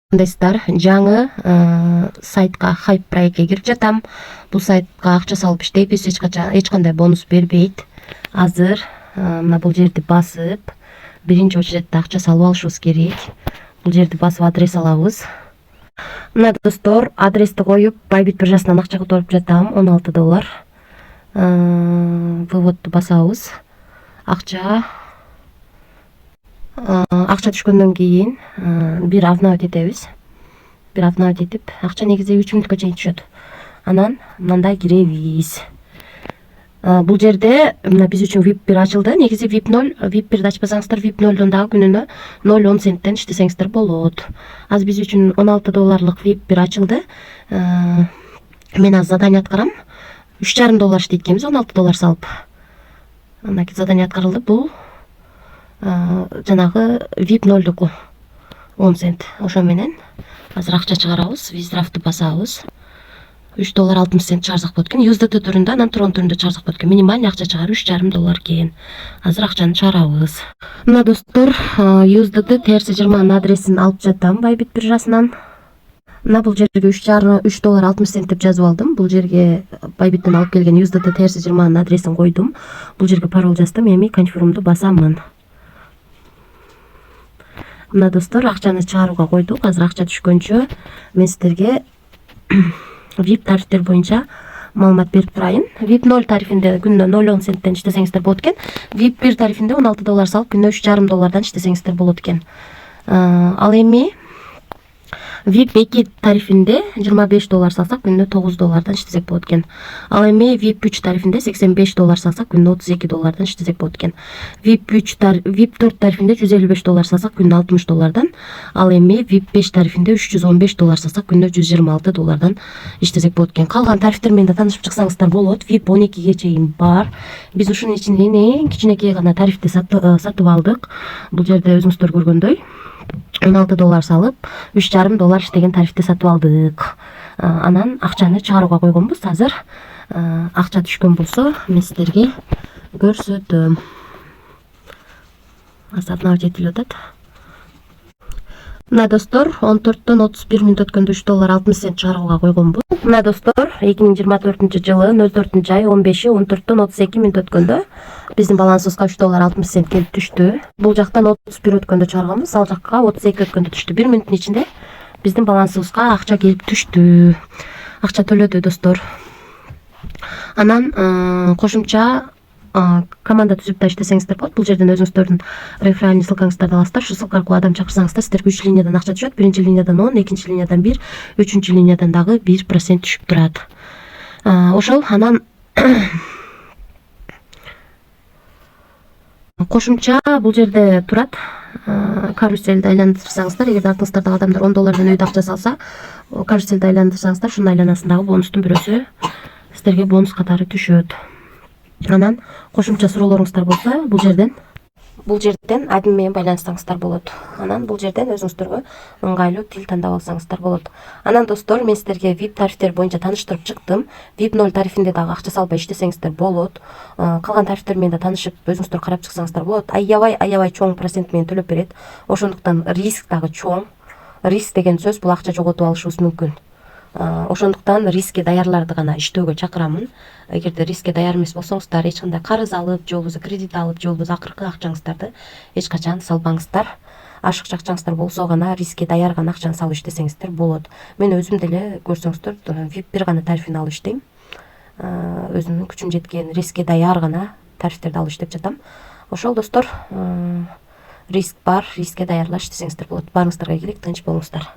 Кандайсыздар, жаңы сайтка HypePrice'ге кирип жатам. Бул сайтка акча салып иштейбиз, эч кандай бонус бербейт. Азыр мына бул жерди басып, биринчи очередде акча салып алышыбыз керек. Бул жерди басып адрес алабыз. Мына достор, адрести коюп, Bybit биржасынан акча которуп жатам, $16. Выводду басабыз. Акча түшкөндөн кийин бир обновить этебиз. Бир обновить этип, акча негизи 3 мүнөткө чейин түшөт. Анан мындай киребиз. Бул жерде мына биз үчүн VIP 1 ачылды. Негизи VIP 0, VIP 1 ачпасаңыздар, VIP 0дон дагы күнүнө 0.10 центтен иштесеңиздер болот. Азыр биз үчүн $16 VIP 1 ачылды. Мен азыр задание аткарам. $3,5 иштейт экенбиз, $16 салып. Мынакей задание аткарылды. Бул жанагы VIP 0дуку 10 цент. Ошо менен азыр акча чыгарабыз, виздрафтты басабыз. $3.60 чаржак болот экен. USDT түрүндө, анан Tron түрүндө чаржак болот экен. Минималдуу акча чыгаруу $3,5 экен. Азыр акчаны чыгарабыз. Мына достор, USDT TRC20 адресин алып жатам Bybit биржасынан. Мына бул жерге $3.60 деп жазып алдым. Бул жерге Bybit'тен алып келген USDT TRC20 адресин койдум. Бул жерге пароль жаздым, эми конфирмду басамын. Мына достор, акчаны чыгарууга койдук. Азыр акча түшкөнчө мен сиздерге VIP тарифтер боюнча маалымат берип турайын. VIP 0 тарифинде күнүнө 0.10 центтен иштесеңиздер болот экен. VIP 1 тарифинде $16 салып күнүнө $3,5 иштесеңиздер болот экен. Ал эми VIP 2 тарифинде $25 салсак күнүнө $9 иштесек болот экен. Ал эми VIP 3 тарифинде $85 салсак күнүнө $32 иштесек болот экен. VIP 4 тарифинде $155 салсак күнүнө $60. Ал эми VIP 5 тарифинде $315 салсак күнүнө $126 иштесек болот экен. Калган тарифтер менен да таанышып чыксаңыздар болот. VIP 12ге чейин бар. Биз ушунун ичинен эң кичинекей гана тарифти сатып алдык. Бул жерде өзүңүздөр көргөндөй $16 салып, $3,5 иштеген тарифти сатып алдык. Анан акчаны чыгарууга койгонбуз. Азыр акча түшкөн болсо, мен сиздерге көрсөтөм. Обновить этилип атат. Мына достор, 14дөн 31 мүнөт өткөндө $3.60 чыгарууга койгонбуз. Мына достор, 2024 жылы 04 ай 15 14дөн 32 мүнөт өткөндө биздин балансыбызга $3.60 келип түштү. Бул жактан 31 өткөндө чыгарганбыз, ал жакка 32 өткөндө түштү. 1 мүнөттүн ичинде биздин балансыбызга акча келип түштү. Акча төлөдү достор. Анан кошумча команда түзүп да иштесеңиздер болот. Бул жерден өзүңүздөрдүн реферальный ссылкаңыздарды аласыздар. Ушу ссылка аркылуу адам чакырсаңыздар, сиздерге 3 линиядан акча түшөт. Биринчи линиядан 10, экинчи линиядан 1, үчүнчү линиядан дагы 1% түшүп турат. Ошол анан кошумча бул жерде турат. Каруселди айландырсаңыздар, эгерде артыңыздарда адамдар $10 өйдө акча салса, каруселди айландырсаңыздар, шунун айланасындагы бонустун бирөөсү сиздерге бонус катары түшөт. Анан кошумча суроолоруңуздар болсо, бул жерден админ менен байланышсаңыздар болот. Анан бул жерден өзүңүздөргө ыңгайлуу тил тандап алсаңыздар болот. Анан достор, мен сиздерге VIP тарифтер боюнча тааныштырып чыктым. VIP 0 тарифинде дагы акча салбай иштесеңиздер болот. Калган тарифтер менен да таанышып, өзүңүздөр карап чыксаңыздар болот. Аябай чоң процент менен төлөп берет. Ошондуктан риск дагы чоң. Риск деген сөз бул акча жоготуп алышыбыз мүмкүн. Ошондуктан рискке даярларды гана иштөөгө чакырамын. Эгерде рискке даяр эмес болсоңуздар, эч кандай карыз алып, же болбосо кредит алып, же болбосо акыркы акчаңыздарды эч качан салбаңыздар. Ашыкча акчаңыздар болсо гана рискке даяр гана акчаны салып иштесеңиздер болот. Мен өзүм деле көрсөңүздөр VIP 1 гана тарифин алып иштейм. Өзүмдүн күчүм жеткен рискке даяр гана тарифтерди алып иштеп жатам. Ошол достор, риск бар, рискке даярла иштесеңиздер болот. Баарыңыздарга ийгилик, тынч болуңуздар.